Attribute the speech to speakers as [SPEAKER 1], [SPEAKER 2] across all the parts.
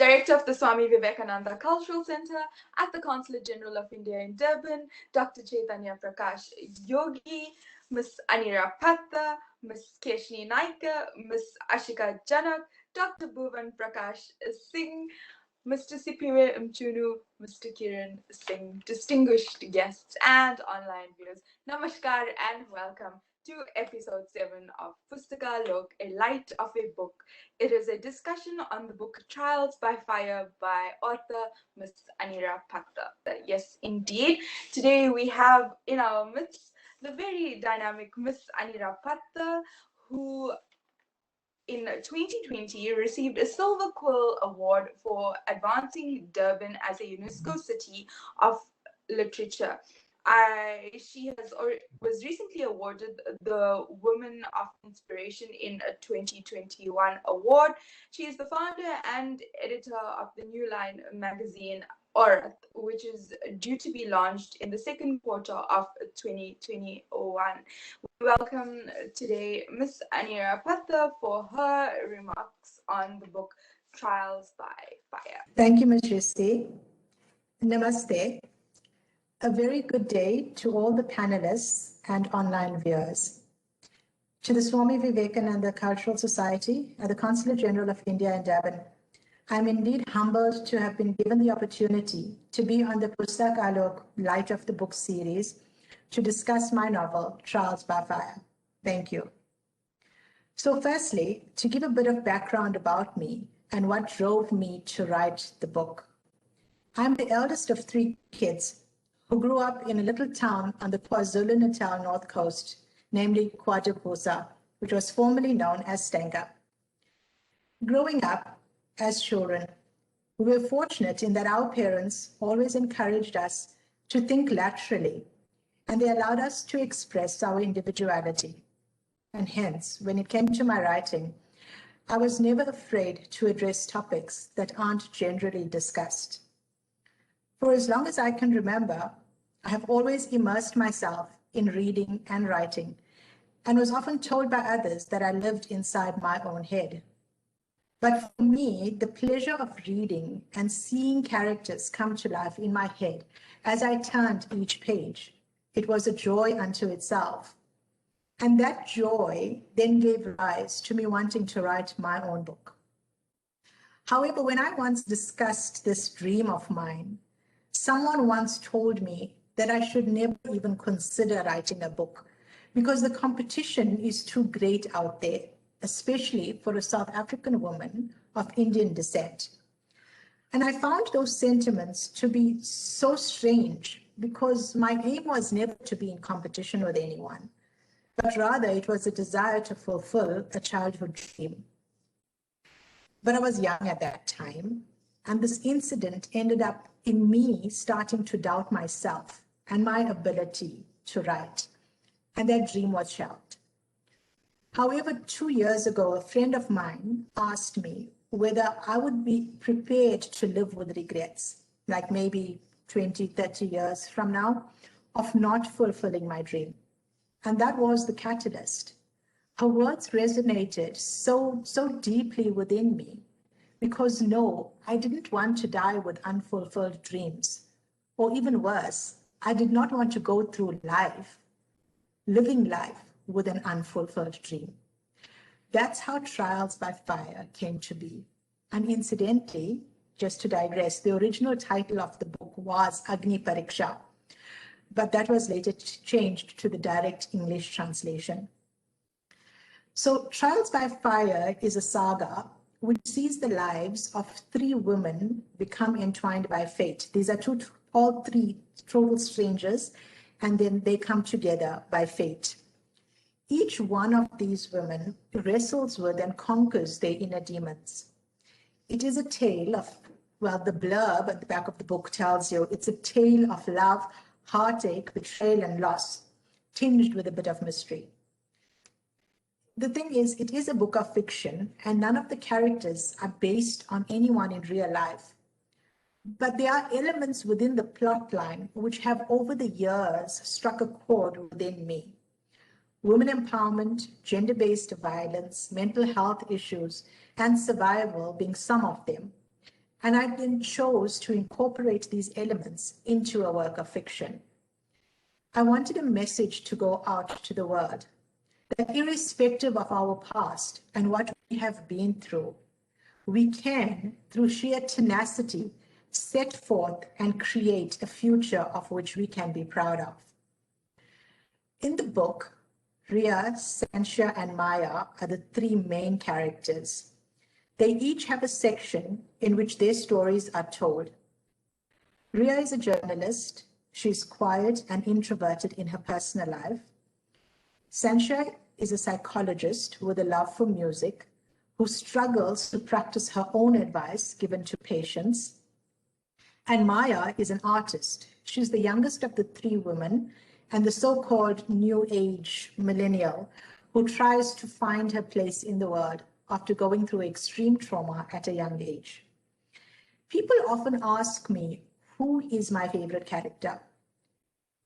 [SPEAKER 1] Director of the Swami Vivekananda Cultural Center at the Consulate General of India in Durban, Dr. Chaitanya Prakash Yogi, Ms. Anira Patta, Ms. Keshni Naika, Ms. Ashika Janak, Dr. Bhuvan Prakash Singh, Mr. Sipiwe Mchunu, Mr. Kiran Singh, distinguished guests and online viewers. Namaskar and welcome to episode 7 of Pustakalok, A Light of a Book. It is a discussion on the book Trials by Fire by author Ms. Anira Patta. Yes, indeed. Today we have in our midst the very dynamic Ms. Anira Patta, who in 2020 received a Silver Quill Award for advancing Durban as a UNESCO City of Literature. She was recently awarded the Women of Inspiration in a 2021 award. She is the founder and editor of the New Line magazine, Orath, which is due to be launched in the second quarter of 2021. We welcome today Ms. Anira Patta for her remarks on the book Trials by Fire.
[SPEAKER 2] Thank you, Ms. Risti. Namaste. A very good day to all the panelists and online viewers. To the Swami Vivekananda Cultural Society at the Consulate General of India in Durban, I'm indeed humbled to have been given the opportunity to be on the Pustakalok Light of the Book series to discuss my novel, Trials by Fire. Thank you. So firstly, to give a bit of background about me and what drove me to write the book. I'm the eldest of 3 kids who grew up in a little town on the KwaZulu-Natal North Coast, namely KwaDukuza, which was formerly known as Stenga. Growing up as children, we were fortunate in that our parents always encouraged us to think laterally, and they allowed us to express our individuality. And hence, when it came to my writing, I was never afraid to address topics that aren't generally discussed. For as long as I can remember, I have always immersed myself in reading and writing, and was often told by others that I lived inside my own head. But for me, the pleasure of reading and seeing characters come to life in my head as I turned each page, it was a joy unto itself. And that joy then gave rise to me wanting to write my own book. However, when I once discussed this dream of mine, someone once told me that I should never even consider writing a book because the competition is too great out there, especially for a South African woman of Indian descent. And I found those sentiments to be so strange because my aim was never to be in competition with anyone, but rather it was a desire to fulfill a childhood dream. But I was young at that time, and this incident ended up in me starting to doubt myself and my ability to write, and that dream was shelved. However, 2 years ago, a friend of mine asked me whether I would be prepared to live with regrets, like maybe 20, 30 years from now, of not fulfilling my dream. And that was the catalyst. Her words resonated so deeply within me because no, I didn't want to die with unfulfilled dreams. Or even worse, I did not want to go through life, living life with an unfulfilled dream. That's how Trials by Fire came to be. And incidentally, just to digress, the original title of the book was Agni Pariksha, but that was later changed to the direct English translation. So Trials by Fire is a saga which sees the lives of 3 women become entwined by fate. These are all 3 total strangers, and then they come together by fate. Each one of these women wrestles with and conquers their inner demons. It is a tale of, well, the blurb at the back of the book tells you it's a tale of love, heartache, betrayal, and loss, tinged with a bit of mystery. The thing is, it is a book of fiction, and none of the characters are based on anyone in real life. But there are elements within the plot line which have over the years struck a chord within me. Women empowerment, gender-based violence, mental health issues, and survival being some of them. and I then chose to incorporate these elements into a work of fiction. I wanted a message to go out to the world that irrespective of our past and what we have been through, we can, through sheer tenacity, set forth and create a future of which we can be proud of. In the book, Ria, Sanshia, and Maya are the three main characters. They each have a section in which their stories are told. Ria is a journalist. She's quiet and introverted in her personal life. Sanshia is a psychologist with a love for music who struggles to practice her own advice given to patients. And Maya is an artist. She's the youngest of the three women and the so-called new age millennial who tries to find her place in the world after going through extreme trauma at a young age. People often ask me, who is my favorite character?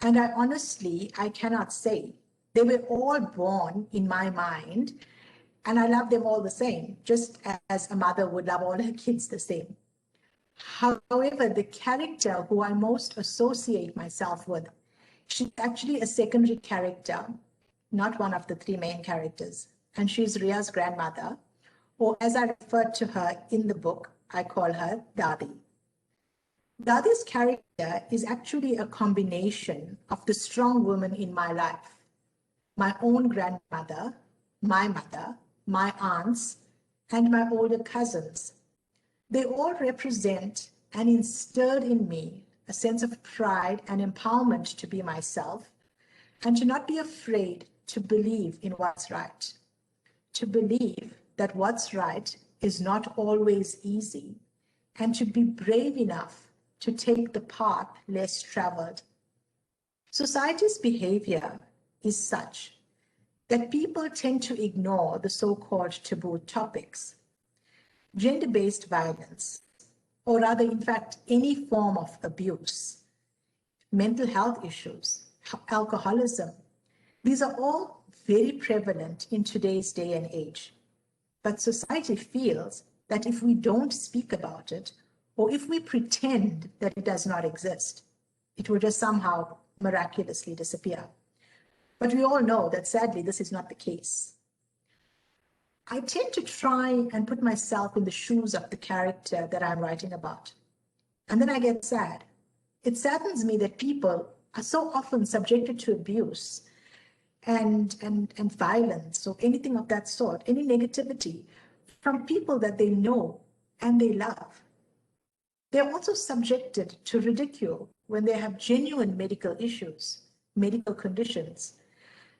[SPEAKER 2] And I cannot say. They were all born in my mind, and I love them all the same, just as a mother would love all her kids the same. However, the character who I most associate myself with, she's actually a secondary character, not one of the three main characters. And she's Ria's grandmother, or as I refer to her in the book, I call her Dadi. Dadi's character is actually a combination of the strong women in my life, my own grandmother, my mother, my aunts, and my older cousins. They all represent and instilled in me a sense of pride and empowerment to be myself and to not be afraid to believe in what's right, to believe that what's right is not always easy, and to be brave enough to take the path less traveled. Society's behavior is such that people tend to ignore the so-called taboo topics. Gender-based violence, or rather, in fact, any form of abuse, mental health issues, alcoholism, these are all very prevalent in today's day and age. But society feels that if we don't speak about it, or if we pretend that it does not exist, it will just somehow miraculously disappear. But we all know that sadly, this is not the case. I tend to try and put myself in the shoes of the character that I'm writing about. And then I get sad. It saddens me that people are so often subjected to abuse and violence or anything of that sort, any negativity from people that they know and they love. They're also subjected to ridicule when they have genuine medical issues, medical conditions.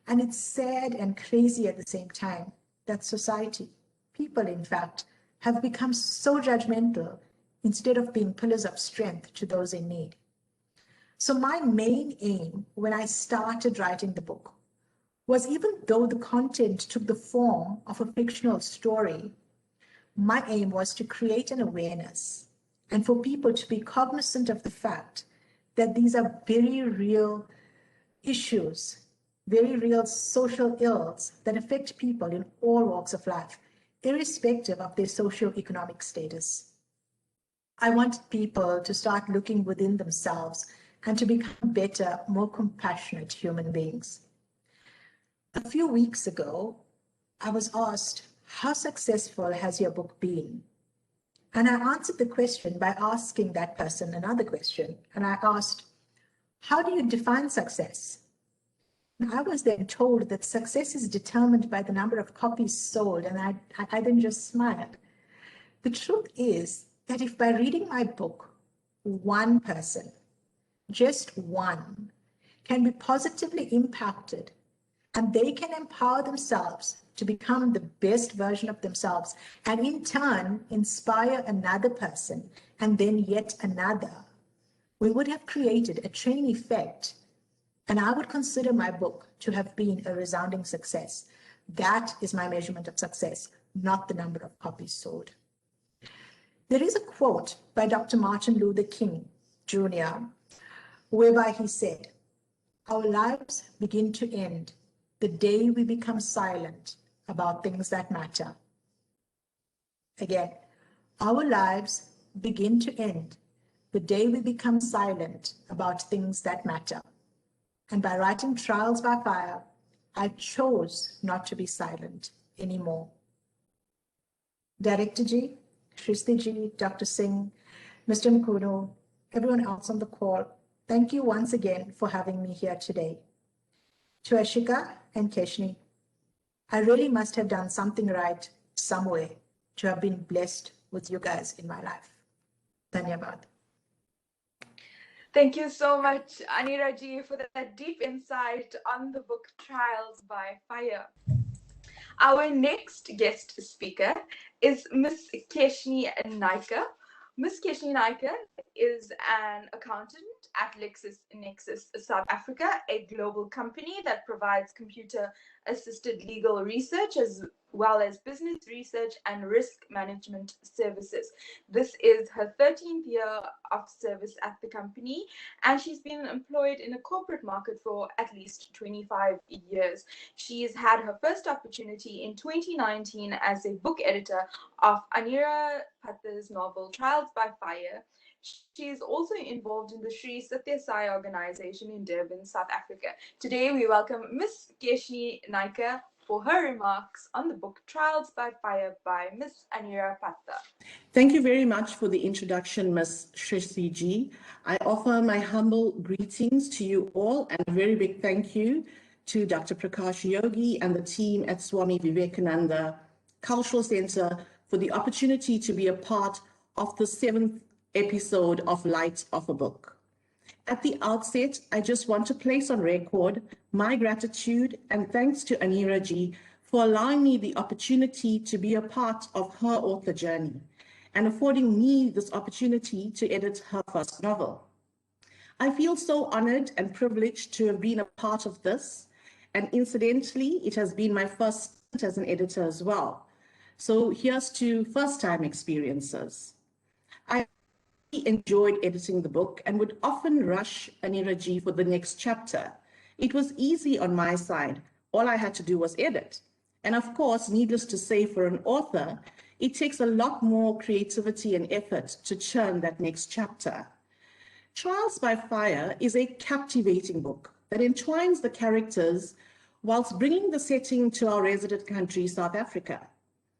[SPEAKER 2] And it's sad and crazy at the same time that society, people in fact, have become so judgmental instead of being pillars of strength to those in need. So my main aim when I started writing the book was, even though the content took the form of a fictional story, my aim was to create an awareness and for people to be cognizant of the fact that these are very real issues, very real social ills that affect people in all walks of life, irrespective of their socioeconomic status. I want people to start looking within themselves and to become better, more compassionate human beings. A few weeks ago, I was asked, how successful has your book been? And I answered the question by asking that person another question. And I asked, how do you define success? And I was then told that success is determined by the number of copies sold. And I then just smiled. The truth is that if by reading my book, one person, just one, can be positively impacted and they can empower themselves to become the best version of themselves and in turn inspire another person and then yet another, we would have created a chain effect. And I would consider my book to have been a resounding success. That is my measurement of success, not the number of copies sold. There is a quote by Dr. Martin Luther King, Jr., whereby he said, "Our lives begin to end the day we become silent about things that matter." Again, our lives begin to end the day we become silent about things that matter. And by writing Trials by Fire, I chose not to be silent anymore. Director Ji, Shristi Ji, Dr. Singh, Mr. Mkuno, everyone else on the call, thank you once again for having me here today. To Ashika and Keshni, I really must have done something right somewhere to have been blessed with you guys in my life. Dhanyabad.
[SPEAKER 1] Thank you so much, Anira Ji, for that deep insight on the book Trials by Fire. Our next guest speaker is Miss Keshni Naika. Miss Keshni Naika is an accountant at LexisNexis South Africa, a global company that provides computer-assisted legal research as well as business research and risk management services. This is her 13th year of service at the company, and she's been employed in a corporate market for at least 25 years. She's had her first opportunity in 2019 as a book editor of Anira Patta's novel Trials by Fire. She is also involved in the Sri Satya Sai organization in Durban, South Africa. Today we welcome Miss Keshni Naika for her remarks on the book Trials by Fire by Miss Anira Patta.
[SPEAKER 3] Thank you very much for the introduction, Ms. Shristi Ji. I offer my humble greetings to you all and a very big thank you to Dr. Prakash Yogi and the team at Swami Vivekananda Cultural Center for the opportunity to be a part of the 7th episode of Light of a Book. At the outset, I just want to place on record my gratitude and thanks to Anira Ji for allowing me the opportunity to be a part of her author journey and affording me this opportunity to edit her first novel. I feel so honored and privileged to have been a part of this, and incidentally, it has been my first stint as an editor as well. So here's to first-time experiences. I enjoyed editing the book and would often rush Anira Ji for the next chapter. It was easy on my side. All I had to do was edit. And of course, needless to say, for an author, it takes a lot more creativity and effort to churn that next chapter. Trials by Fire is a captivating book that entwines the characters whilst bringing the setting to our resident country, South Africa.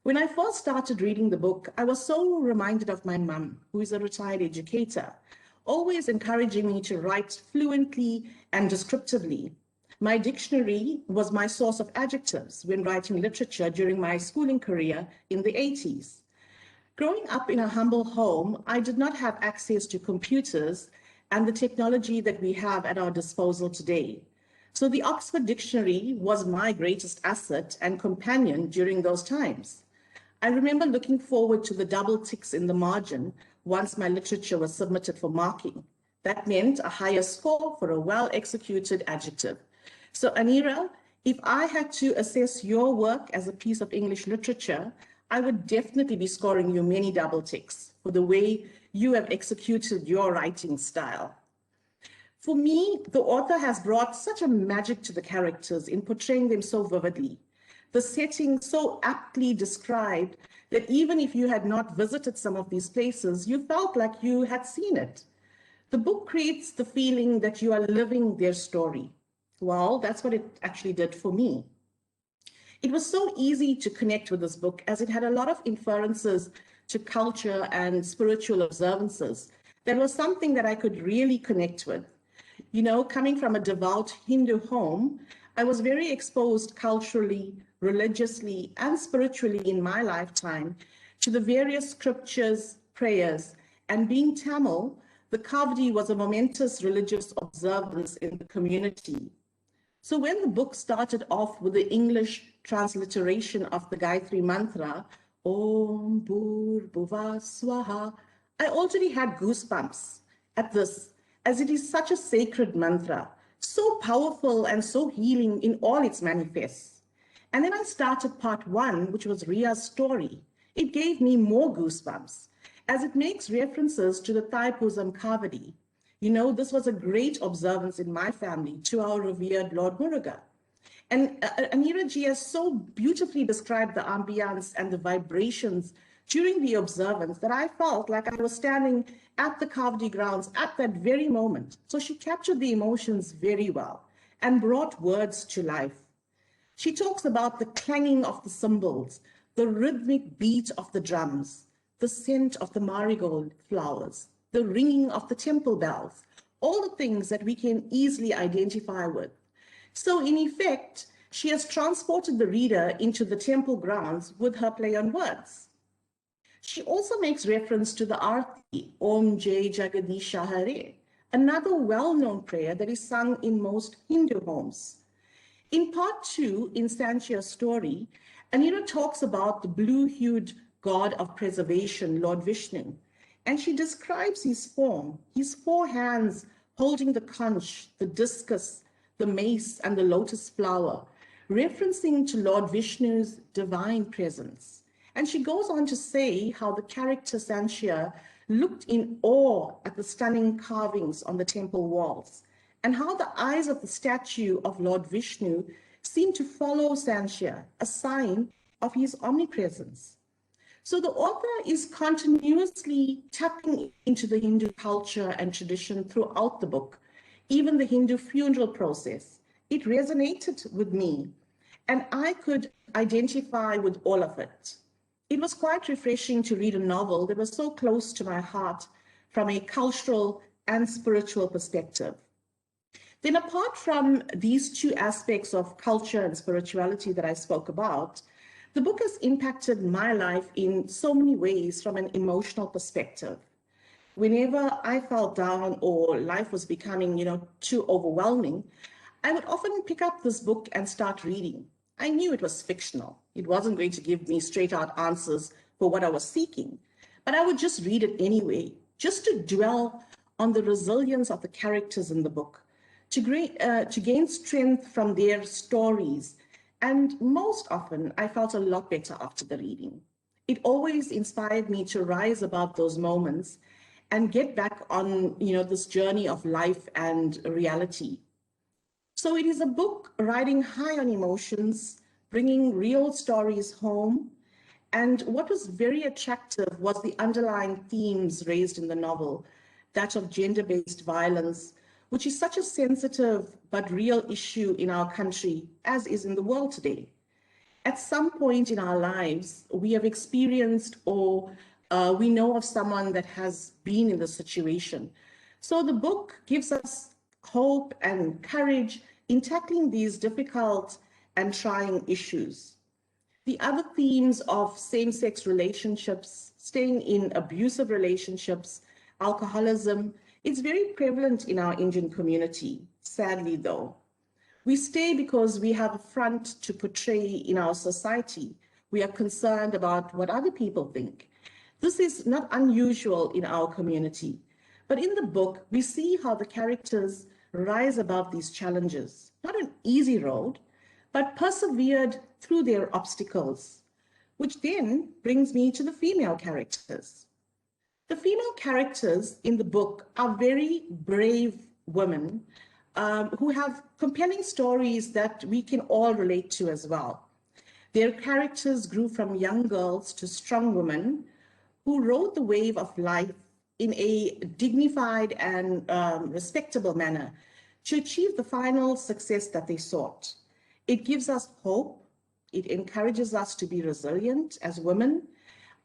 [SPEAKER 3] When I first started reading the book, I was so reminded of my mum, who is a retired educator, always encouraging me to write fluently and descriptively. My dictionary was my source of adjectives when writing literature during my schooling career in the 80s. Growing up in a humble home, I did not have access to computers and the technology that we have at our disposal today. So the Oxford Dictionary was my greatest asset and companion during those times. I remember looking forward to the double ticks in the margin once my literature was submitted for marking. That meant a higher score for a well-executed adjective. So Anira, if I had to assess your work as a piece of English literature, I would definitely be scoring you many double ticks for the way you have executed your writing style. For me, the author has brought such a magic to the characters in portraying them so vividly. The setting so aptly described that even if you had not visited some of these places, you felt like you had seen it. The book creates the feeling that you are living their story. Well, that's what it actually did for me. It was so easy to connect with this book as it had a lot of inferences to culture and spiritual observances. That was something that I could really connect with. You know, coming from a devout Hindu home, I was very exposed culturally, religiously, and spiritually in my lifetime to the various scriptures, prayers, and being Tamil, the Kavadi was a momentous religious observance in the community. So when the book started off with the English transliteration of the Gayatri Mantra, Om Bhur-Bhuva Swaha, I already had goosebumps at this, as it is such a sacred mantra, so powerful and so healing in all its manifests. And then I started part 1, which was Ria's story. It gave me more goosebumps, as it makes references to the Thaipusam Kavadi. You know, this was a great observance in my family to our revered Lord Muruga. And Anira Ji has so beautifully described the ambience and the vibrations during the observance that I felt like I was standing at the Kavadi grounds at that very moment. So she captured the emotions very well and brought words to life. She talks about the clanging of the cymbals, the rhythmic beat of the drums, the scent of the marigold flowers, the ringing of the temple bells, all the things that we can easily identify with. So in effect, she has transported the reader into the temple grounds with her play on words. She also makes reference to the Arti, Om Jai Jagadisha Hare, another well-known prayer that is sung in most Hindu homes. In part 2, in Sanchia's story, Anira talks about the blue-hued god of preservation, Lord Vishnu, and she describes his form, his 4 hands holding the conch, the discus, the mace, and the lotus flower, referencing to Lord Vishnu's divine presence. And she goes on to say how the character Sanchia looked in awe at the stunning carvings on the temple walls, and how the eyes of the statue of Lord Vishnu seem to follow Sanchia, a sign of his omnipresence. So the author is continuously tapping into the Hindu culture and tradition throughout the book, even the Hindu funeral process. It resonated with me, and I could identify with all of it. It was quite refreshing to read a novel that was so close to my heart from a cultural and spiritual perspective. Then apart from these 2 aspects of culture and spirituality that I spoke about, the book has impacted my life in so many ways from an emotional perspective. Whenever I felt down or life was becoming, too overwhelming, I would often pick up this book and start reading. I knew it was fictional. It wasn't going to give me straight out answers for what I was seeking, but I would just read it anyway, just to dwell on the resilience of the characters in the book, to gain strength from their stories. And most often, I felt a lot better after the reading. It always inspired me to rise above those moments and get back on, this journey of life and reality. So it is a book riding high on emotions, bringing real stories home. And what was very attractive was the underlying themes raised in the novel, that of gender-based violence, which is such a sensitive but real issue in our country, as is in the world today. At some point in our lives, we have experienced or we know of someone that has been in this situation. So the book gives us hope and courage in tackling these difficult and trying issues. The other themes of same-sex relationships, staying in abusive relationships, alcoholism, it's very prevalent in our Indian community, sadly though. We stay because we have a front to portray in our society. We are concerned about what other people think. This is not unusual in our community, but in the book, we see how the characters rise above these challenges. Not an easy road, but persevered through their obstacles, which then brings me to the female characters. The female characters in the book are very brave women who have compelling stories that we can all relate to as well. Their characters grew from young girls to strong women who rode the wave of life in a dignified and respectable manner to achieve the final success that they sought. It gives us hope. It encourages us to be resilient as women,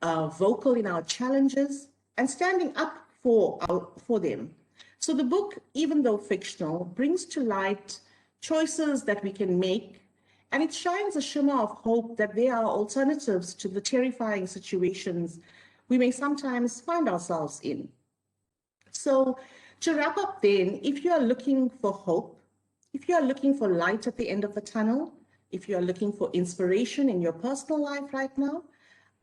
[SPEAKER 3] vocal in our challenges, and standing up for them. So the book, even though fictional, brings to light choices that we can make, and it shines a shimmer of hope that there are alternatives to the terrifying situations we may sometimes find ourselves in. So to wrap up then, if you are looking for hope, if you are looking for light at the end of the tunnel, if you are looking for inspiration in your personal life right now,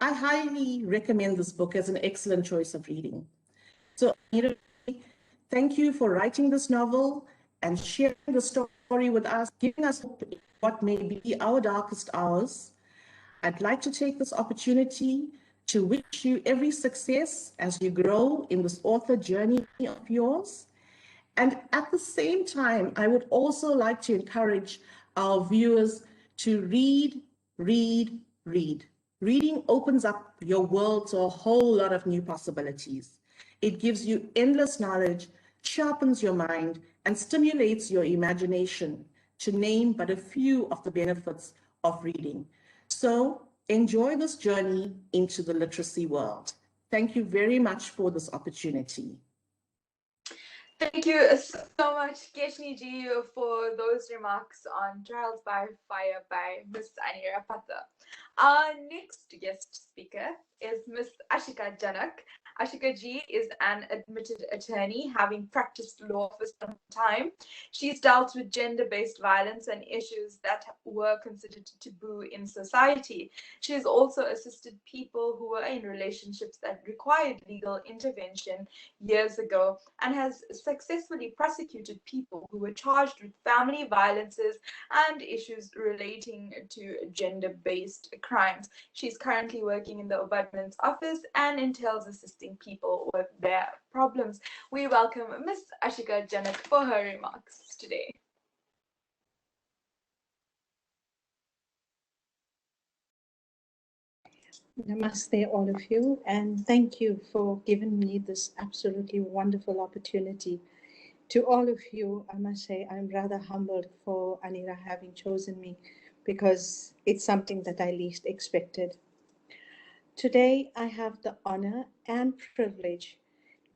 [SPEAKER 3] I highly recommend this book as an excellent choice of reading. So thank you for writing this novel and sharing the story with us, giving us hope in what may be our darkest hours. I'd like to take this opportunity to wish you every success as you grow in this author journey of yours. And at the same time, I would also like to encourage our viewers to read, read, read. Reading opens up your world to a whole lot of new possibilities. It gives you endless knowledge, sharpens your mind, and stimulates your imagination, to name but a few of the benefits of reading. So enjoy this journey into the literacy world. Thank you very much for this opportunity.
[SPEAKER 1] Thank you so much, Keshni ji, for those remarks on Trials by Fire by Ms. Anira Patta. Our next guest speaker is Ms. Ashika Janak. Ashika ji is an admitted attorney, having practiced law for some time. She's dealt with gender-based violence and issues that were considered taboo in society. She has also assisted people who were in relationships that required legal intervention years ago, and has successfully prosecuted people who were charged with family violences and issues relating to gender-based crimes. She's currently working in the Ombudsman's office and entails assisting people with their problems. We welcome Ms. Ashika Janak for her remarks today.
[SPEAKER 2] Namaste, all of you, and thank you for giving me this absolutely wonderful opportunity. To all of you, I must say I'm rather humbled for Anira having chosen me, because it's something that I least expected. Today, I have the honor and privilege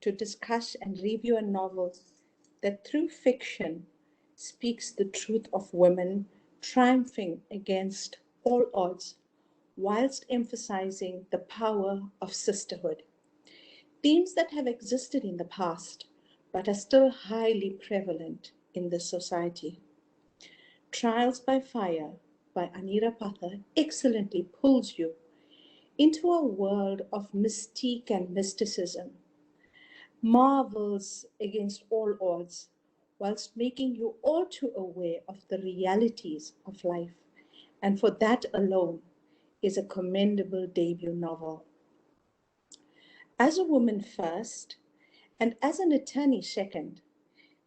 [SPEAKER 2] to discuss and review a novel that through fiction speaks the truth of women triumphing against all odds, whilst emphasizing the power of sisterhood. Themes that have existed in the past, but are still highly prevalent in this society. Trials by Fire by Anira Patta excellently pulls you into a world of mystique and mysticism, marvels against all odds, whilst making you all too aware of the realities of life. And for that alone is a commendable debut novel. As a woman first, and as an attorney second,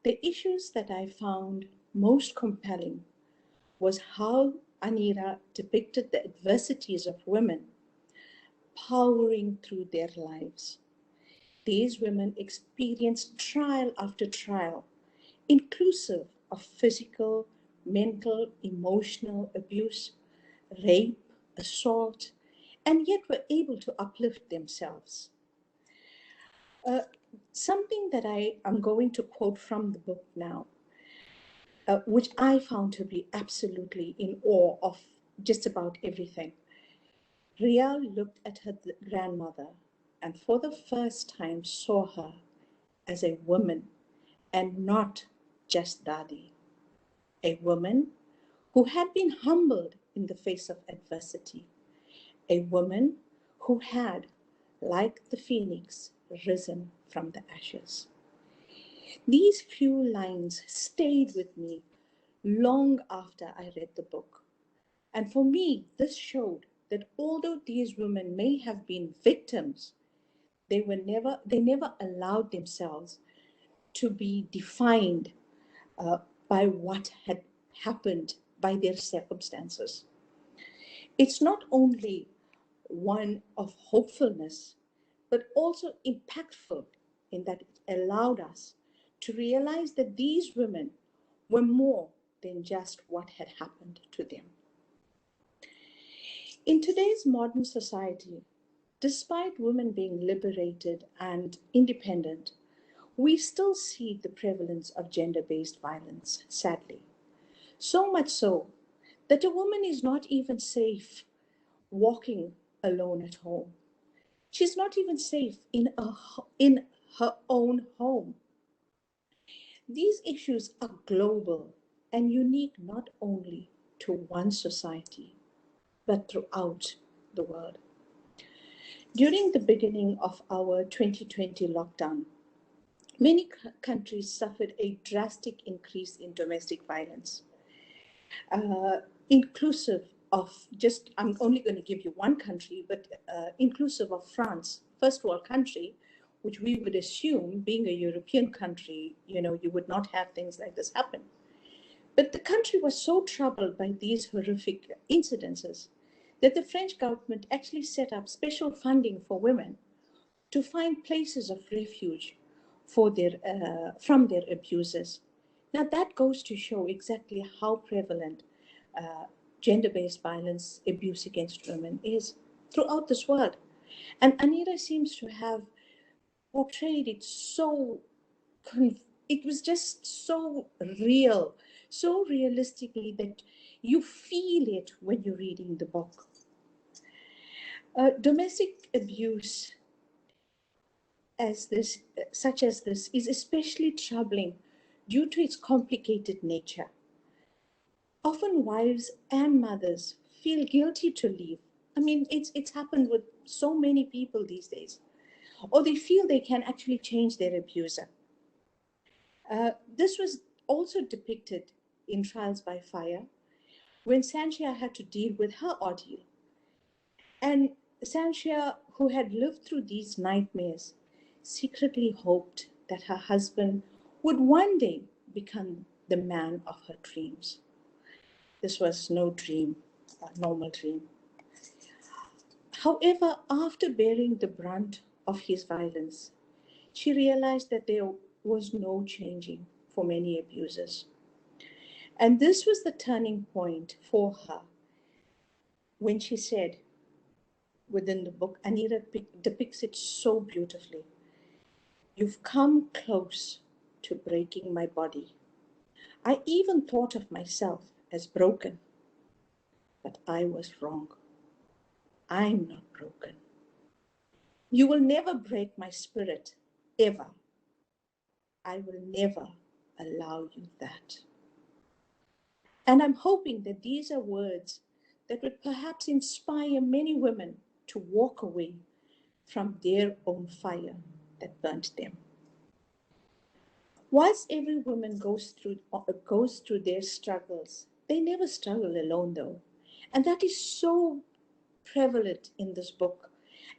[SPEAKER 2] the issues that I found most compelling was how Anira depicted the adversities of women powering through their lives. These women experienced trial after trial, inclusive of physical, mental, emotional abuse, rape, assault, and yet were able to uplift themselves. Something that I am going to quote from the book now, which I found to be absolutely in awe of just about everything. Ria looked at her grandmother and for the first time saw her as a woman and not just Dadi, a woman who had been humbled in the face of adversity, a woman who had, like the phoenix, risen from the ashes. These few lines stayed with me long after I read the book. And for me, this showed that although these women may have been victims, they never allowed themselves to be defined by what had happened, by their circumstances. It's not only one of hopefulness, but also impactful in that it allowed us to realize that these women were more than just what had happened to them. In today's modern society, despite women being liberated and independent, we still see the prevalence of gender-based violence, sadly. So much so that a woman is not even safe walking alone at home. She's not even safe in her own home. These issues are global and unique not only to one society, but throughout the world. During the beginning of our 2020 lockdown, many countries suffered a drastic increase in domestic violence, inclusive of just, I'm only going to give you one country, but inclusive of France, first world country, which we would assume, being a European country, you would not have things like this happen. But the country was so troubled by these horrific incidences
[SPEAKER 4] that the French government actually set up special funding for women to find places of refuge for from their abusers. Now that goes to show exactly how prevalent gender-based violence, abuse against women is throughout this world. And Anira seems to have portrayed it so, it was just so real, so realistically that you feel it when you're reading the book. Domestic abuse such as this is especially troubling due to its complicated nature. Often wives and mothers feel guilty to leave. I mean, it's happened with so many people these days. Or they feel they can actually change their abuser. This was also depicted in Trials by Fire, when Sanchia had to deal with her ordeal. And Sanchia, who had lived through these nightmares, secretly hoped that her husband would one day become the man of her dreams. This was no dream, a normal dream. However, after bearing the brunt of his violence, she realized that there was no changing for many abusers. And this was the turning point for her when she said, within the book, Anira depicts it so beautifully, "You've come close to breaking my body. I even thought of myself as broken, but I was wrong. I'm not broken. You will never break my spirit, ever. I will never allow you that." And I'm hoping that these are words that would perhaps inspire many women to walk away from their own fire that burnt them. Whilst every woman goes through their struggles, they never struggle alone though. And that is so prevalent in this book.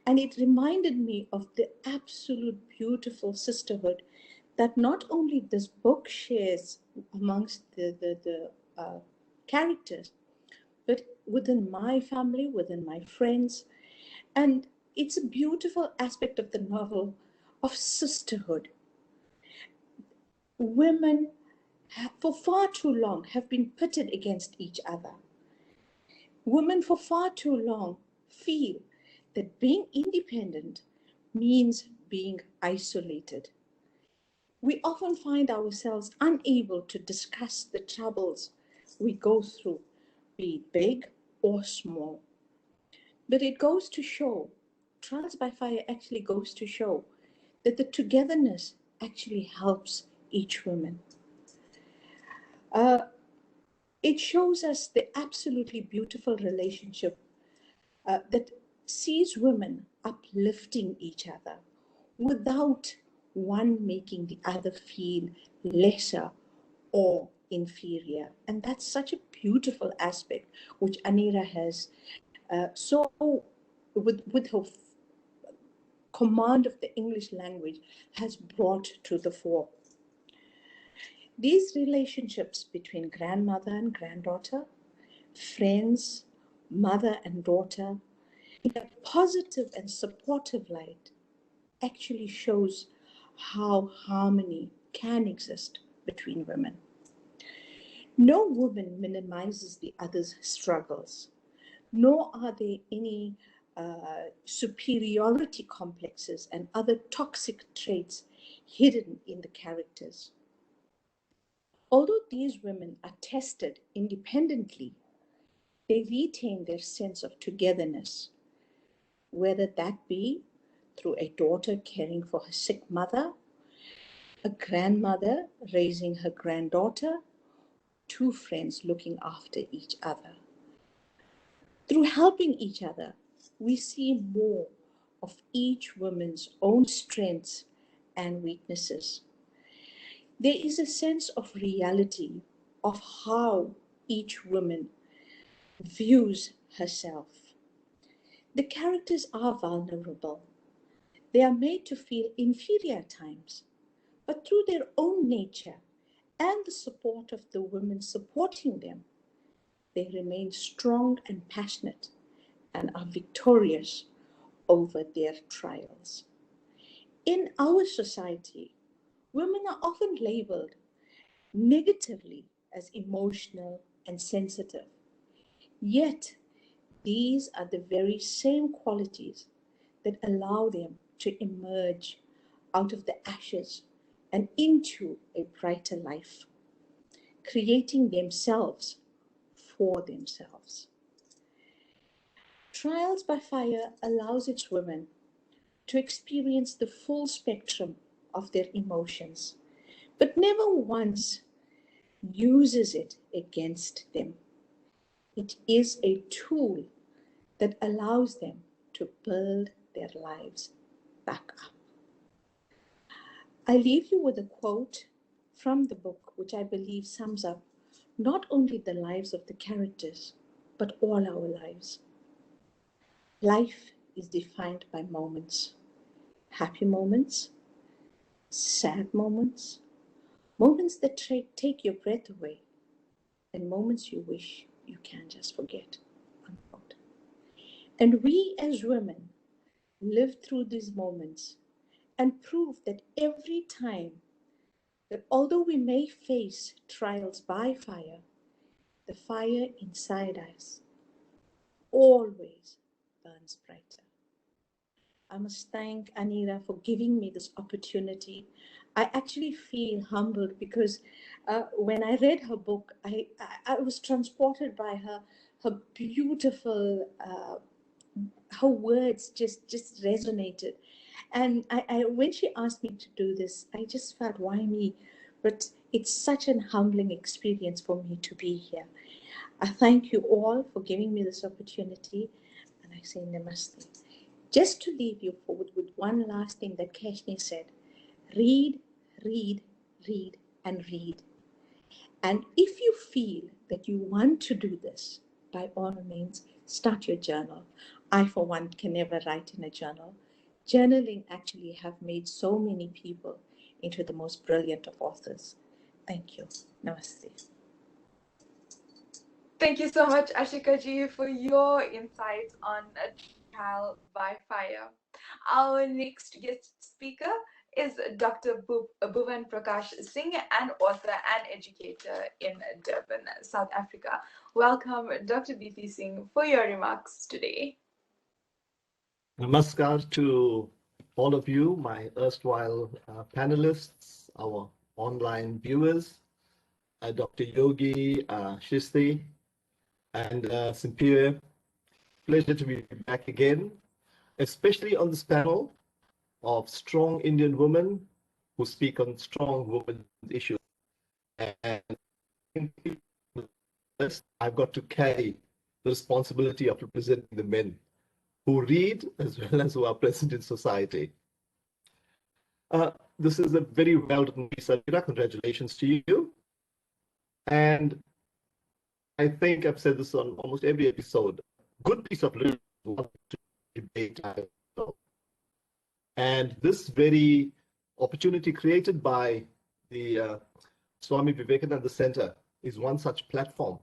[SPEAKER 4] And it reminded me of the absolute beautiful sisterhood that not only this book shares amongst the characters, but within my family, within my friends. And it's a beautiful aspect of the novel of sisterhood. Women for far too long have been pitted against each other. Women for far too long feel that being independent means being isolated. We often find ourselves unable to discuss the troubles we go through, be it big or small. But it goes to show, Trials by Fire actually goes to show that the togetherness actually helps each woman. It shows us the absolutely beautiful relationship that sees women uplifting each other without one making the other feel lesser or inferior. And that's such a beautiful aspect which Anira has with her command of the English language has brought to the fore. These relationships between grandmother and granddaughter, friends, mother and daughter, in a positive and supportive light, actually shows how harmony can exist between women. No woman minimizes the other's struggles, nor are there any superiority complexes and other toxic traits hidden in the characters. Although these women are tested independently, they retain their sense of togetherness, whether that be through a daughter caring for her sick mother, a grandmother raising her granddaughter, two friends looking after each other. Through helping each other, we see more of each woman's own strengths and weaknesses. There is a sense of reality of how each woman views herself. The characters are vulnerable. They are made to feel inferior at times, but through their own nature and the support of the women supporting them, they remain strong and passionate and are victorious over their trials. In our society, women are often labeled negatively as emotional and sensitive. Yet, these are the very same qualities that allow them to emerge out of the ashes and into a brighter life, creating themselves for themselves. Trials by Fire allows its women to experience the full spectrum of their emotions, but never once uses it against them. It is a tool that allows them to build their lives back up. I leave you with a quote from the book, which I believe sums up not only the lives of the characters, but all our lives. Life is defined by moments, happy moments, sad moments, moments that take your breath away, and moments you wish you can just forget. Unquote. And we as women live through these moments and prove that every time that although we may face trials by fire, the fire inside us always burns brighter. I must thank Anira for giving me this opportunity. I actually feel humbled because when I read her book, I was transported by her beautiful, her words just resonated. And when she asked me to do this, I just felt, why me? But it's such an humbling experience for me to be here. I thank you all for giving me this opportunity, and I say namaste. Just to leave you forward with one last thing that Keshni said: read, read, read, and read. And if you feel that you want to do this, by all means, start your journal. I, for one, can never write in a journal. Journaling actually have made so many people into the most brilliant of authors. Thank you. Namaste.
[SPEAKER 1] Thank you so much, Ashika ji, for your insights on a trial by fire. Our next guest speaker is Dr. Bhuvan Prakash Singh, an author and educator in Durban, South Africa. Welcome, Dr. BP Singh, for your remarks today.
[SPEAKER 5] Namaskar to all of you, my erstwhile panelists, our online viewers, Dr. Yogi, Shristi, and Simpiwe. Pleasure to be back again, especially on this panel of strong Indian women who speak on strong women's issues. And I've got to carry the responsibility of representing the men who read as well as who are present in society. This is a very well-written piece. Congratulations to you. And I think I've said this on almost every episode. Good piece of literature to debate. And this very opportunity created by the Swami Vivekananda Center is one such platform.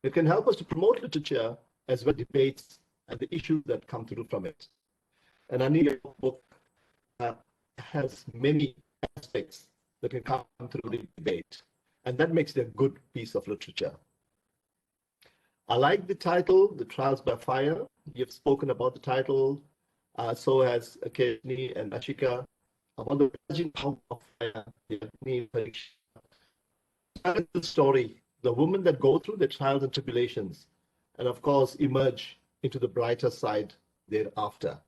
[SPEAKER 5] It can help us to promote literature as well as debates and the issues that come through from it. And I need your book has many aspects that can come through the debate, and that makes it a good piece of literature. I like the title, The Trials by Fire. You've spoken about the title, so has Keshni and Ashika, about the purging power of fire. The story, the women that go through the trials and tribulations, and of course emerge into the brighter side thereafter.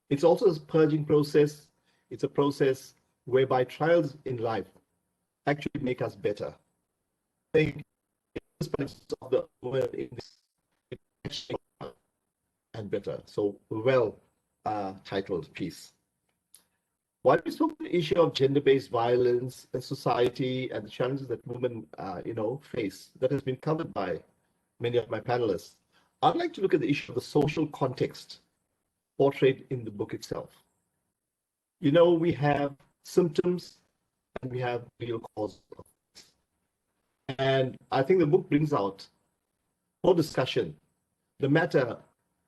[SPEAKER 5] It's also a purging process. It's a process whereby trials in life actually make us better. I think of the women in this and better. So well titled piece. While we spoke the issue of gender-based violence in society and the challenges that women face, that has been covered by many of my panelists, I'd like to look at the issue of the social context portrayed in the book itself. You know, we have symptoms and we have real causes. And I think the book brings out for discussion the matter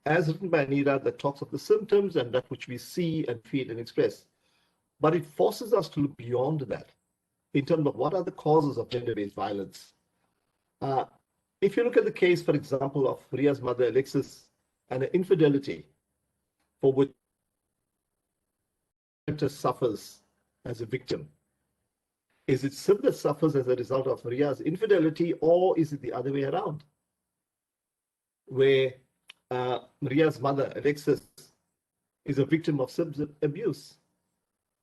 [SPEAKER 5] as written by Anira, that talks of the symptoms and that which we see and feel and express. But it forces us to look beyond that in terms of what are the causes of gender-based violence. If you look at the case, for example, of Ria's mother, Alexis, and her infidelity, for which suffers as a victim, is it Sib that suffers as a result of Ria's infidelity, or is it the other way around, where Ria's mother, Alexis, is a victim of Sib's abuse?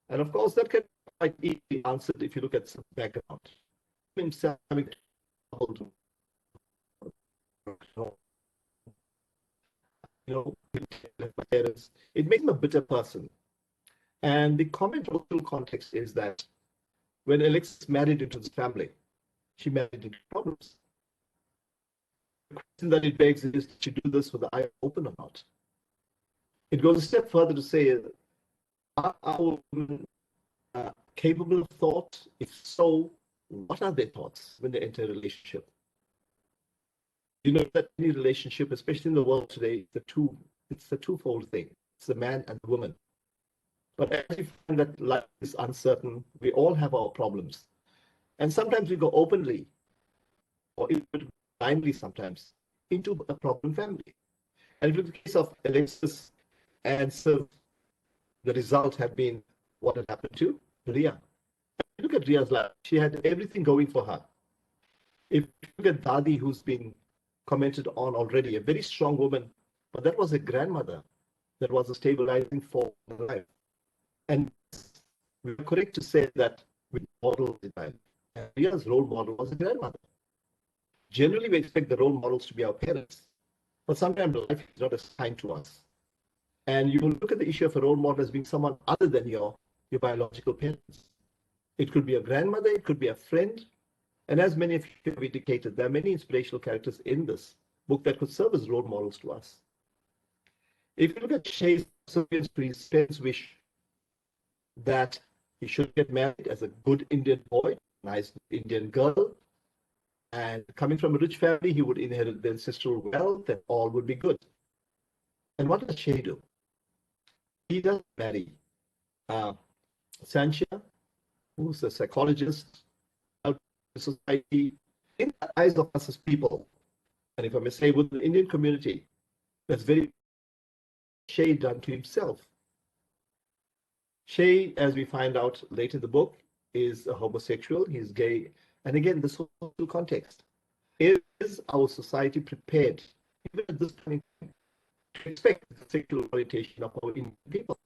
[SPEAKER 5] And of course, that can be quite easily answered if you look at Sib's background. Himself having trouble parents, it makes him a bitter person. And the common cultural context is that when Alexis married into this family, she married into problems. The question that it begs is, did she do this with the eye open or not? It goes a step further to say, are our women capable of thought? If so, what are their thoughts when they enter a relationship? You know that any relationship, especially in the world today, it's a twofold thing. It's the man and the woman. But as we find that life is uncertain, we all have our problems. And sometimes we go openly, or even blindly sometimes, into a problem family. And in the case of Alexis and Siv, the result had been what had happened to Ria. Look at Ria's life. She had everything going for her. If you look at Dadi, who's been commented on already, a very strong woman, but that was a grandmother that was a stabilizing force in her life. And we're correct to say that we model in life. And Ria's role model was a grandmother. Generally, we expect the role models to be our parents, but sometimes life is not assigned to us. And you will look at the issue of a role model as being someone other than your biological parents. It could be a grandmother, it could be a friend. And as many of you have indicated, there are many inspirational characters in this book that could serve as role models to us. If you look at Shay's parents' wish that he should get married as a good Indian boy, nice Indian girl, and coming from a rich family, he would inherit the ancestral wealth and all would be good. And what does Shay do? He does marry Sanchia, who's a psychologist, out in society, in the eyes of us as people, and if I may say, with the Indian community, that's very Shay done to himself. Shay, as we find out later in the book, is a homosexual, he's gay, and again, the social context. Is our society prepared, even at this point, to expect the sexual orientation of our Indian people?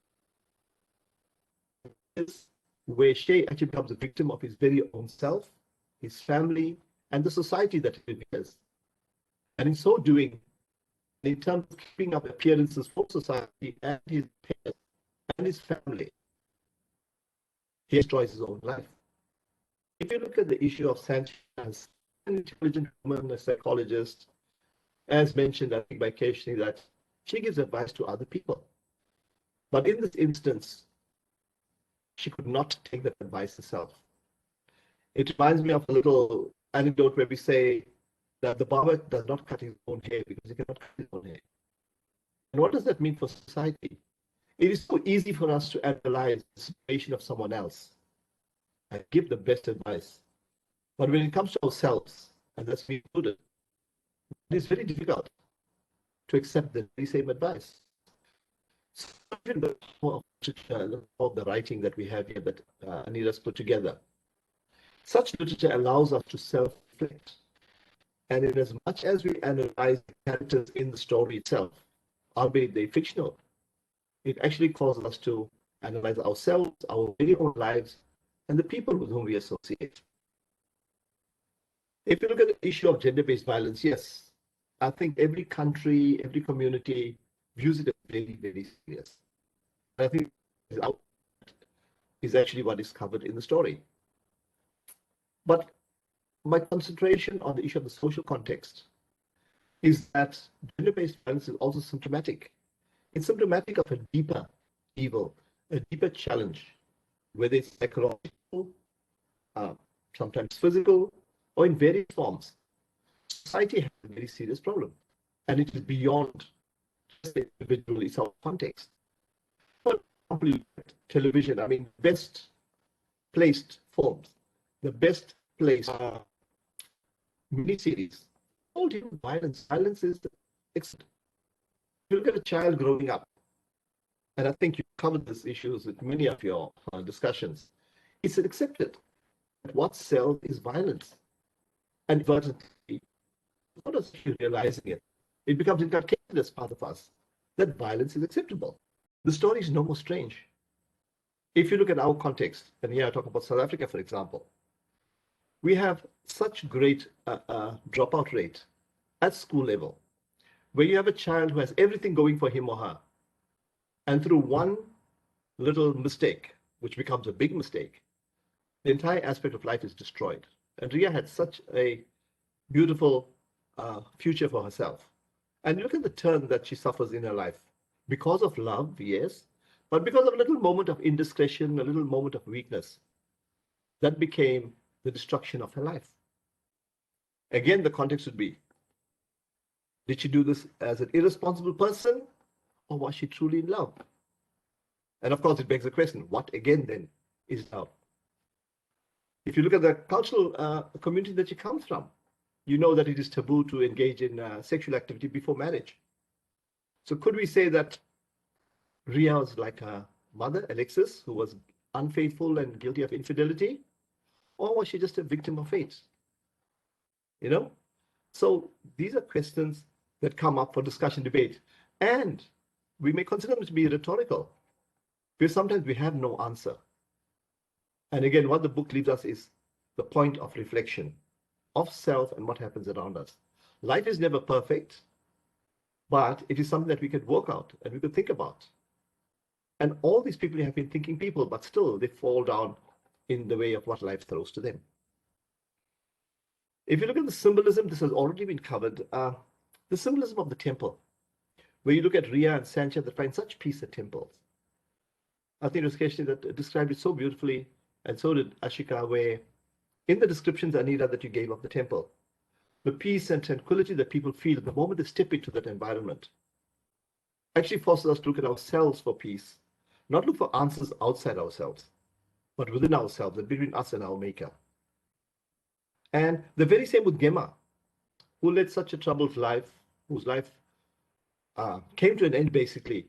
[SPEAKER 5] Is where Shay actually becomes a victim of his very own self, his family, and the society that he lives. And in so doing, in terms of keeping up appearances for society and his parents and his family, he destroys his own life. If you look at the issue of Sanchia as an intelligent woman, a psychologist, as mentioned, I think by Keshni, that she gives advice to other people. But in this instance, she could not take that advice herself. It reminds me of a little anecdote where we say that the barber does not cut his own hair because he cannot cut his own hair. And what does that mean for society? It is so easy for us to analyze the situation of someone else and give the best advice. But when it comes to ourselves, and that's me included, it is very difficult to accept the very same advice. So even the power of the writing that we have here that Anira's put together, such literature allows us to self-reflect. And in as much as we analyze the characters in the story itself, albeit they're fictional, it actually causes us to analyze ourselves, our very own lives, and the people with whom we associate. If you look at the issue of gender-based violence, yes, I think every country, every community views it as very, very serious. I think is actually what is covered in the story. But my concentration on the issue of the social context is that gender-based violence is also symptomatic. It's symptomatic of a deeper evil, a deeper challenge, whether it's psychological, sometimes physical, or in various forms. Society has a very serious problem, and it is beyond the individual, it's our context. For example, television, I mean, best placed films, the best placed miniseries, all deal with violence. Violence is excellent. If you look at a child growing up, and I think you covered these issues with many of your discussions, it's accepted that what sells is violence. And inadvertently, not as you realizing it, it becomes inculcated as part of us that violence is acceptable. The story is no more strange. If you look at our context, and here I talk about South Africa, for example, we have such great dropout rate at school level, where you have a child who has everything going for him or her, and through one little mistake, which becomes a big mistake, the entire aspect of life is destroyed. And Ria had such a beautiful future for herself. And look at the turn that she suffers in her life. Because of love, yes, but because of a little moment of indiscretion, a little moment of weakness, that became the destruction of her life. Again, the context would be, did she do this as an irresponsible person, or was she truly in love? And of course, it begs the question, what again then is love? If you look at the cultural community that she comes from, you know that it is taboo to engage in sexual activity before marriage. So could we say that Ria was like her mother, Alexis, who was unfaithful and guilty of infidelity? Or was she just a victim of fate? You know? So these are questions that come up for discussion, debate. And we may consider them to be rhetorical, because sometimes we have no answer. And again, what the book leaves us is the point of reflection of self and what happens around us. Life is never perfect, but it is something that we could work out and we could think about. And all these people have been thinking people, but still they fall down in the way of what life throws to them. If you look at the symbolism, this has already been covered. The symbolism of the temple, where you look at Ria and Sancha that find such peace at temples. I think it was Keshni that described it so beautifully, and so did Ashika, where in the descriptions, Anita, that you gave of the temple, the peace and tranquility that people feel the moment they step into that environment actually forces us to look at ourselves for peace, not look for answers outside ourselves, but within ourselves and between us and our maker. And the very same with Gemma, who led such a troubled life, whose life came to an end basically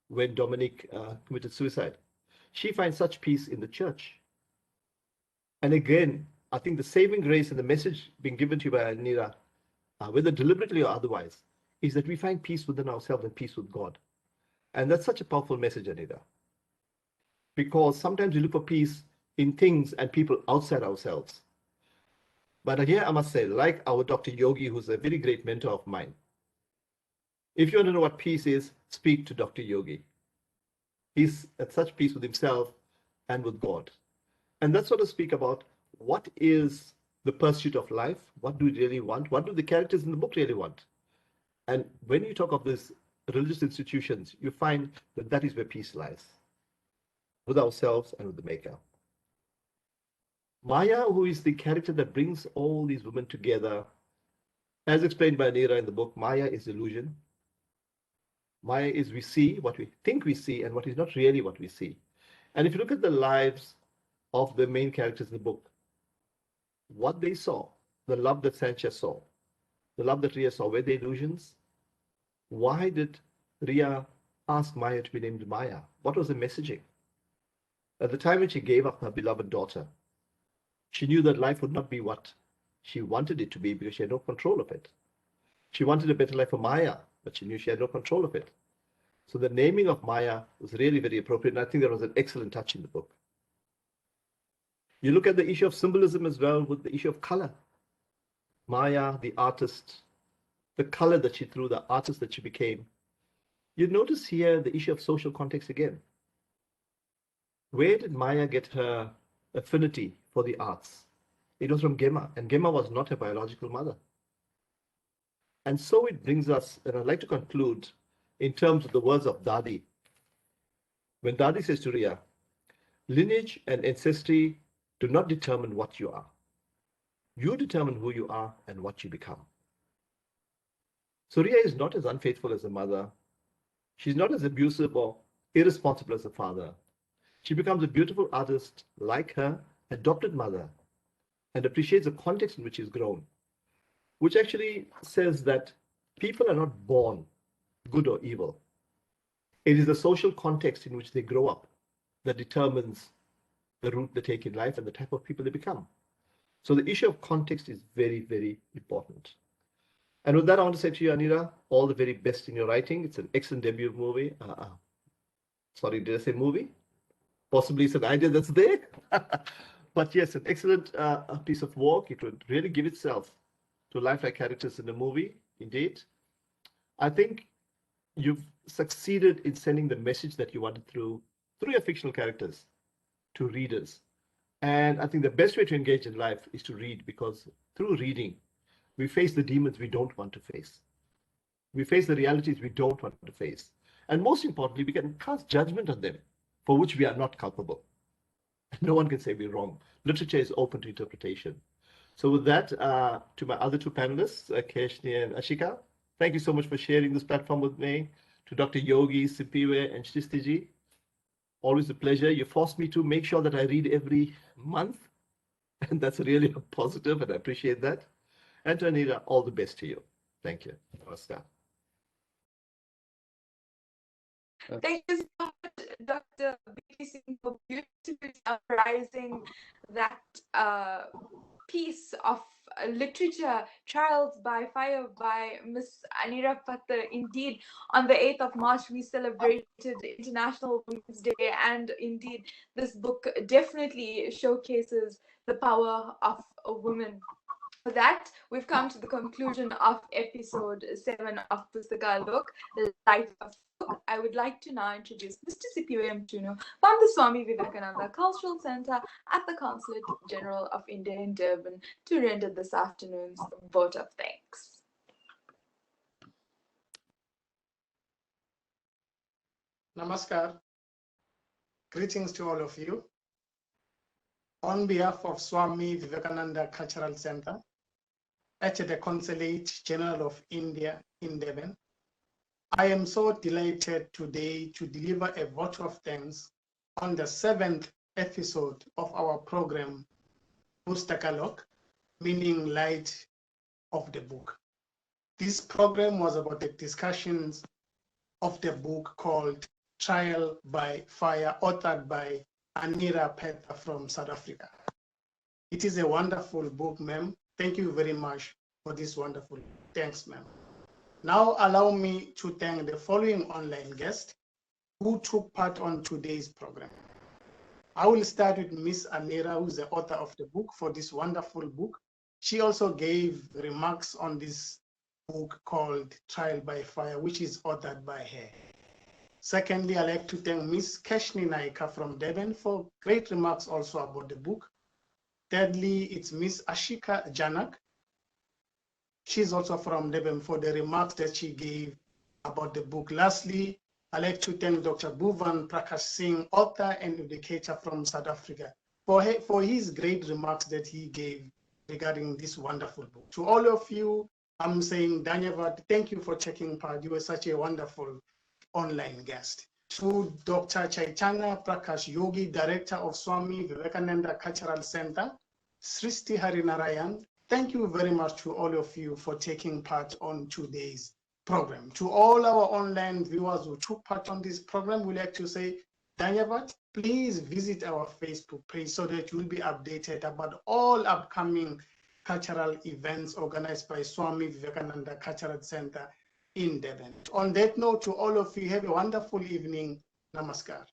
[SPEAKER 5] when Dominic committed suicide. She finds such peace in the church. And again, I think the saving grace and the message being given to you by Anira, whether deliberately or otherwise, is that we find peace within ourselves and peace with God. And that's such a powerful message, Anira. Because sometimes we look for peace in things and people outside ourselves. But here I must say, like our Dr. Yogi, who's a very great mentor of mine, if you want to know what peace is, speak to Dr. Yogi. He's at such peace with himself and with God. And that's what I speak about. What is the pursuit of life? What do we really want? What do the characters in the book really want? And when you talk of these religious institutions, you find that that is where peace lies, with ourselves and with the Maker. Maya, who is the character that brings all these women together, as explained by Anira in the book, Maya is illusion. Maya is we see what we think we see and what is not really what we see. And if you look at the lives of the main characters in the book, what they saw, the love that Sancha saw, the love that Ria saw, were they illusions? Why did Ria ask Maya to be named Maya? What was the messaging? At the time when she gave up her beloved daughter, she knew that life would not be what she wanted it to be because she had no control of it. She wanted a better life for Maya, but she knew she had no control of it. So the naming of Maya was really very appropriate, and I think that was an excellent touch in the book. You look at the issue of symbolism as well with the issue of color. Maya, the artist, the color that she threw, the artist that she became. You notice here the issue of social context again. Where did Maya get her affinity for the arts? It was from Gemma, and Gemma was not her biological mother. And so it brings us, and I'd like to conclude in terms of the words of Dadi. When Dadi says to Ria, lineage and ancestry do not determine what you are. You determine who you are and what you become. So Ria is not as unfaithful as her mother, She's not as abusive or irresponsible as her father. She becomes a beautiful artist like her adopted mother and appreciates the context in which she's grown, which actually says that people are not born good or evil. It is the social context in which they grow up that determines the route they take in life and the type of people they become. So the issue of context is very, very important. And with that, I want to say to you, Anira, all the very best in your writing. It's an excellent debut movie. Sorry, did I say movie? Possibly it's an idea that's there. But yes, an excellent piece of work. It would really give itself to lifelike characters in the movie, indeed. I think you've succeeded in sending the message that you wanted through your fictional characters to readers. And I think the best way to engage in life is to read, because through reading, we face the demons we don't want to face. We face the realities we don't want to face. And most importantly, we can cast judgment on them for which we are not culpable. No one can say we're wrong. Literature is open to interpretation. So with that, to my other two panelists, Keshni and Ashika, thank you so much for sharing this platform with me. To Dr. Yogi, Sipiwe, and Shristiji, always a pleasure. You forced me to make sure that I read every month, and that's really a positive, and I appreciate that. And to Anira, all the best to you. Thank you. Namaskar.
[SPEAKER 1] Thank you so much, Dr. B.P. Singh, for beautifully summarizing that piece of literature, Trials by Fire by Miss Anira Patta. Indeed, on the 8th of March, we celebrated International Women's Day, and indeed, this book definitely showcases the power of a woman. With that, we've come to the conclusion of episode 7 of Pustakalok, Light of Book. I would like to now introduce Mr. Sipiwe Mtuno from the Swami Vivekananda Cultural Center at the Consulate General of India in Durban to render this afternoon's vote of thanks.
[SPEAKER 6] Namaskar. Greetings to all of you. On behalf of Swami Vivekananda Cultural Center at the Consulate General of India in Durban, I am so delighted today to deliver a vote of thanks on the 7th episode of our program, Pustakalok, meaning Light of the Book. This program was about the discussions of the book called Trial by Fire, authored by Anira Patta from South Africa. It is a wonderful book, ma'am. Thank you very much for this wonderful. Thanks, ma'am. Now allow me to thank the following online guests who took part on today's program. I will start with Miss Anira, who is the author of the book, for this wonderful book. She also gave remarks on this book called Trial by Fire, which is authored by her. Secondly, I'd like to thank Miss Keshni Naika from Durban for great remarks also about the book. Thirdly, it's Miss Ashika Janak. She's also from Durban for the remarks that she gave about the book. Lastly, I'd like to thank Dr. Bhuvan Prakash Singh, author and educator from South Africa, for his great remarks that he gave regarding this wonderful book. To all of you, I'm saying, Dhanyavad, thank you for taking part. You were such a wonderful online guest. To Dr. Chaitanya Prakash Yogi, Director of Swami Vivekananda Cultural Center, Sristi Harinarayan, thank you very much to all of you for taking part on today's program. To all our online viewers who took part on this program, we'd like to say, Dhanyavad, please visit our Facebook page so that you'll be updated about all upcoming cultural events organized by Swami Vivekananda Cultural Center in Durban. On that note, to all of you, have a wonderful evening. Namaskar.